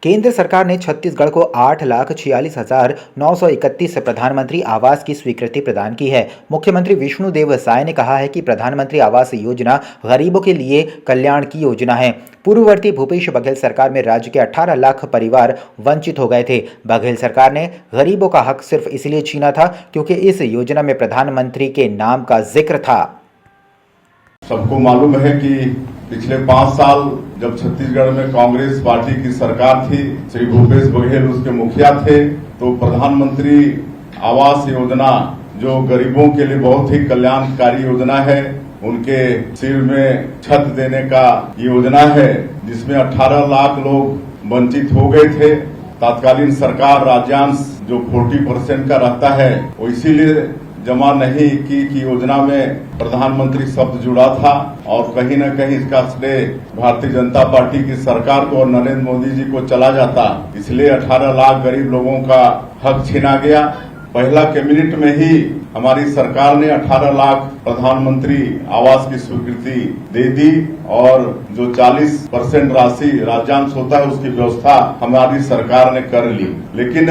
केंद्र सरकार ने छत्तीसगढ़ को 8,46,931 प्रधानमंत्री आवास की स्वीकृति प्रदान की है। मुख्यमंत्री विष्णुदेव साय ने कहा है कि प्रधानमंत्री आवास योजना गरीबों के लिए कल्याण की योजना है। पूर्ववर्ती भूपेश बघेल सरकार में राज्य के 18 लाख परिवार वंचित हो गए थे। बघेल सरकार ने गरीबों का हक सिर्फ इसलिए छीना था क्योंकि इस योजना में प्रधानमंत्री के नाम का जिक्र था। सबको मालूम है कि पिछले 5 साल जब छत्तीसगढ़ में कांग्रेस पार्टी की सरकार थी, श्री भूपेश बघेल उसके मुखिया थे, तो प्रधानमंत्री आवास योजना जो गरीबों के लिए बहुत ही कल्याणकारी योजना है, उनके सिर में छत देने का योजना है, जिसमें 18 लाख लोग वंचित हो गए थे। तत्कालीन सरकार राज्यांश जो 40% का रहता है वो इसीलिए जमा नहीं की योजना में प्रधानमंत्री शब्द जुड़ा था और कहीं न कहीं इसका श्रेय भारतीय जनता पार्टी की सरकार को और नरेंद्र मोदी जी को चला जाता। इसलिए 18 लाख गरीब लोगों का हक छीना गया। पहला कैबिनेट में ही हमारी सरकार ने 18 लाख प्रधानमंत्री आवास की स्वीकृति दे दी और जो 40% राशि राज्यांश होता है उसकी व्यवस्था हमारी सरकार ने कर ली। लेकिन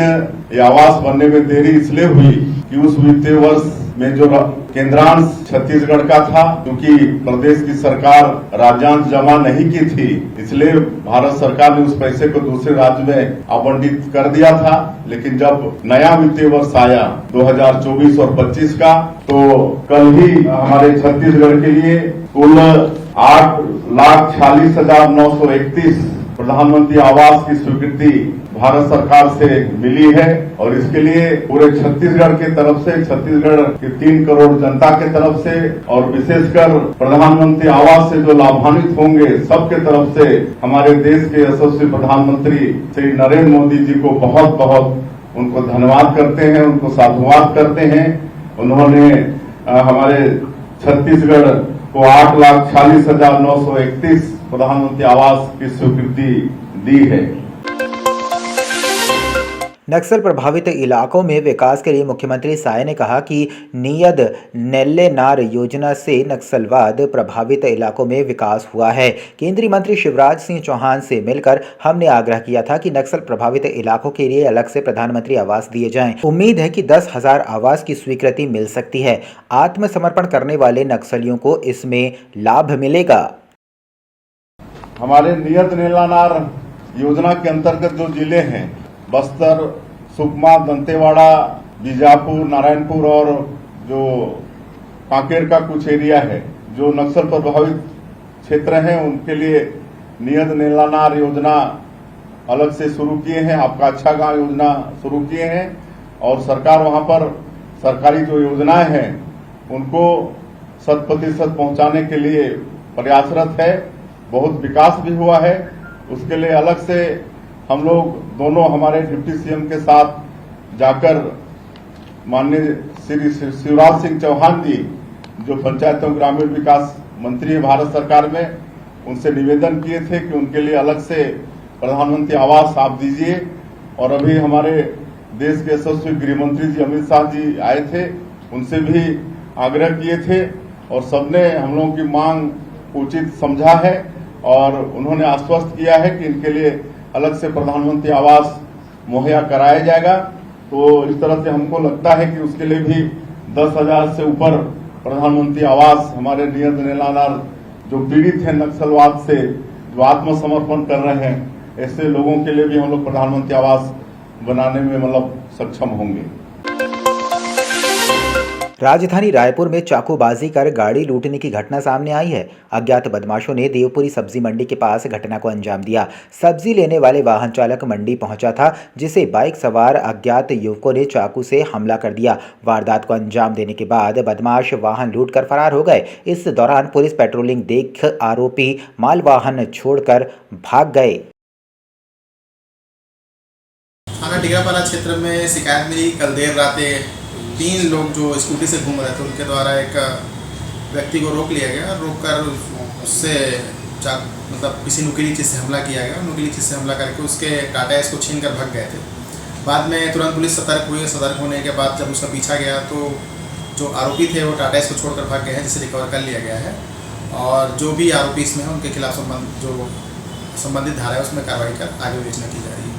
ये आवास बनने में देरी इसलिए हुई कि उस वित्तीय वर्ष में जो केंद्रांश छत्तीसगढ़ का था, क्योंकि प्रदेश की सरकार राज्यांश जमा नहीं की थी, इसलिए भारत सरकार ने उस पैसे को दूसरे राज्य में आवंटित कर दिया था। लेकिन जब नया वित्तीय वर्ष आया 2024 और 25 का, तो कल ही हमारे छत्तीसगढ़ के लिए कुल 8,46,931 प्रधानमंत्री आवास की स्वीकृति भारत सरकार से मिली है और इसके लिए पूरे छत्तीसगढ़ की तरफ से, छत्तीसगढ़ की 3 करोड़ जनता के तरफ से और विशेषकर प्रधानमंत्री आवास से जो लाभान्वित होंगे सबके तरफ से हमारे देश के यशस्वी प्रधानमंत्री श्री नरेंद्र मोदी जी को बहुत बहुत उनको धन्यवाद करते हैं, उनको साधुवाद करते हैं। उन्होंने हमारे छत्तीसगढ़ को 8,46,931 प्रधानमंत्री आवास की स्वीकृति दी है। नक्सल प्रभावित इलाकों में विकास के लिए मुख्यमंत्री साय ने कहा कि नियद नेल्लेनार योजना से नक्सलवाद प्रभावित इलाकों में विकास हुआ है। केंद्रीय मंत्री शिवराज सिंह चौहान से मिलकर हमने आग्रह किया था कि नक्सल प्रभावित इलाकों के लिए अलग से प्रधानमंत्री आवास दिए जाएं। उम्मीद है कि 10,000 आवास की स्वीकृति मिल सकती है। आत्मसमर्पण करने वाले नक्सलियों को इसमें लाभ मिलेगा। हमारे नियत नेल्लानार योजना के अंतर्गत जो जिले हैं, बस्तर, सुकमा, दंतेवाड़ा, बीजापुर, नारायणपुर और जो कांकेर का कुछ एरिया है जो नक्सल प्रभावित क्षेत्र हैं, उनके लिए नियत नेल्लानार योजना अलग से शुरू किए हैं। आपका अच्छा गांव योजना शुरू किए हैं और सरकार वहां पर सरकारी जो योजनाएं हैं उनको 100% पहुंचाने के लिए प्रयासरत है। बहुत विकास भी हुआ है। उसके लिए अलग से हम लोग दोनों हमारे डिप्टी सीएम के साथ जाकर माननीय श्री शिवराज सिंह चौहान जी जो पंचायत एवं ग्रामीण विकास मंत्री है भारत सरकार में, उनसे निवेदन किए थे कि उनके लिए अलग से प्रधानमंत्री आवास आप दीजिए। और अभी हमारे देश के यशस्वी गृह मंत्री जी अमित शाह जी आए थे, उनसे भी आग्रह किए थे और सबने हम लोगों की मांग उचित समझा है और उन्होंने आश्वस्त किया है कि इनके लिए अलग से प्रधानमंत्री आवास मुहैया कराया जाएगा। तो इस तरह से हमको लगता है कि उसके लिए भी 10,000 से ऊपर प्रधानमंत्री आवास हमारे नियत नेल्लानार जो पीड़ित हैं नक्सलवाद से, जो आत्मसमर्पण कर रहे हैं, ऐसे लोगों के लिए भी हम लोग प्रधानमंत्री आवास बनाने में सक्षम होंगे। राजधानी रायपुर में चाकूबाजी कर गाड़ी लूटने की घटना सामने आई है। अज्ञात बदमाशों ने देवपुरी सब्जी मंडी के पास घटना को अंजाम दिया। सब्जी लेने वाले वाहन चालक मंडी पहुंचा था, जिसे बाइक सवार अज्ञात युवकों ने चाकू से हमला कर दिया। वारदात को अंजाम देने के बाद बदमाश वाहन लूटकर फरार हो गए। इस दौरान पुलिस पेट्रोलिंग देख आरोपी माल वाहन छोड़कर भाग गए। थाना टिकरापारा क्षेत्र में शिकायत मिली। कल देर रात 3 लोग जो स्कूटी से घूम रहे थे उनके द्वारा एक व्यक्ति को रोक लिया गया। रोककर उससे किसी नुकीली चीज़ से हमला किया गया। नुकीली चीज़ से हमला करके उसके टाटा एस को छीन कर भाग गए थे। बाद में तुरंत पुलिस सतर्क हुई। सतर्क होने के बाद जब उसका पीछा गया तो जो आरोपी थे वो टाटा एस को छोड़कर भाग गए हैं, जिसे रिकवर कर लिया गया है। और जो भी आरोपी इसमें हैं उनके खिलाफ संबंध जो संबंधित धारा है उसमें कार्रवाई कर आगे विवेचना की जा रही है।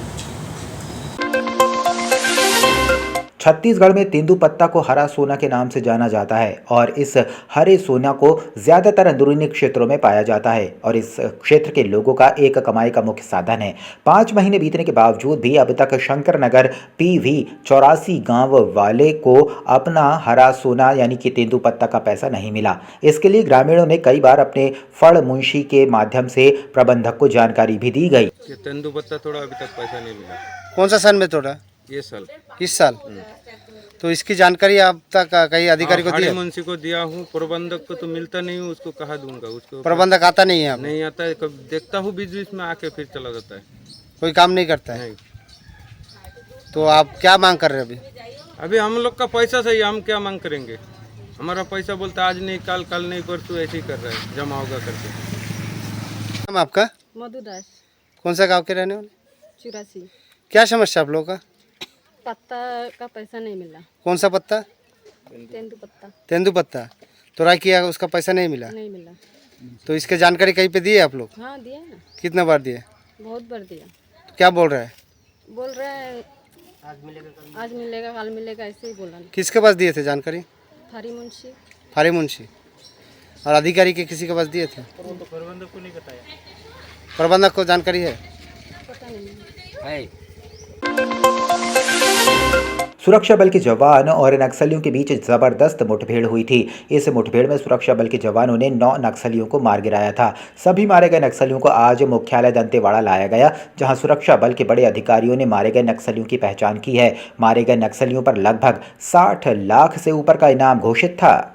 छत्तीसगढ़ में तेंदुपत्ता को हरा सोना के नाम से जाना जाता है और इस हरे सोना को ज़्यादातर अंदरूनी क्षेत्रों में पाया जाता है और इस क्षेत्र के लोगों का एक कमाई का मुख्य साधन है। 5 महीने बीतने के बावजूद भी अब तक शंकर नगर PV 84 गांव वाले को अपना हरा सोना यानी कि तेंदुपत्ता का पैसा नहीं मिला। इसके लिए ग्रामीणों ने कई बार अपने फड़ मुंशी के माध्यम से प्रबंधक को जानकारी भी दी गई। ये तेंदुपत्ता थोड़ा अभी तक पैसा नहीं मिला। कौन सा सन में तोड़ा? ये साल इस साल। तो इसकी जानकारी आप तक कई अधिकारी को दी हाड़ी है? मुंशी को दिया हूँ, प्रबंधक को तो मिलता नहीं हूँ, उसको कहा दूंगा। उसको प्रबंधक आता नहीं है? आप नहीं आता है, कब देखता हूँ बीच बीच में आके फिर चला जाता है। कोई काम नहीं करता है? नहीं, तो आप क्या मांग कर रहे हैं अभी? अभी हम लोग का पैसा सही, हम क्या मांग करेंगे? हमारा पैसा बोलता आज नहीं कल, कल नहीं परसों, ऐसे ही कर रहा है, जमा होगा करके। नाम आपका? मधुदास। कौन सा गांव के रहने वाले? 84। क्या समस्या आप लोगों का? पत्ता का पैसा नहीं मिला। कौन सा पत्ता? तेंदुपत्ता तेंदुपत्ता। तोड़ा किया, उसका पैसा नहीं मिला। नहीं मिला। तो इसके जानकारी कहीं पे दिए आप लोग? हाँ दिया ना, कितना बार दिए? बहुत बार दिया। तो क्या बोल रहे हैं? बोल रहे हैं आज मिलेगा कल मिलेगा, ऐसे ही बोला। किसके पास दिए थे जानकारी? थारी मुंशी। फारी मुंशी। और अधिकारी के किसी के पास दिए थे? प्रबंधक को नहीं बताया। प्रबंधक को जानकारी है? पता नहीं। सुरक्षा बल के जवान और नक्सलियों के बीच जबरदस्त मुठभेड़ हुई थी। इस मुठभेड़ में सुरक्षा बल के जवानों ने 9 नक्सलियों को मार गिराया था। सभी मारे गए नक्सलियों को आज मुख्यालय दंतेवाड़ा लाया गया, जहां सुरक्षा बल के बड़े अधिकारियों ने मारे गए नक्सलियों की पहचान की है। मारे गए नक्सलियों पर लगभग 60 लाख से ऊपर का इनाम घोषित था।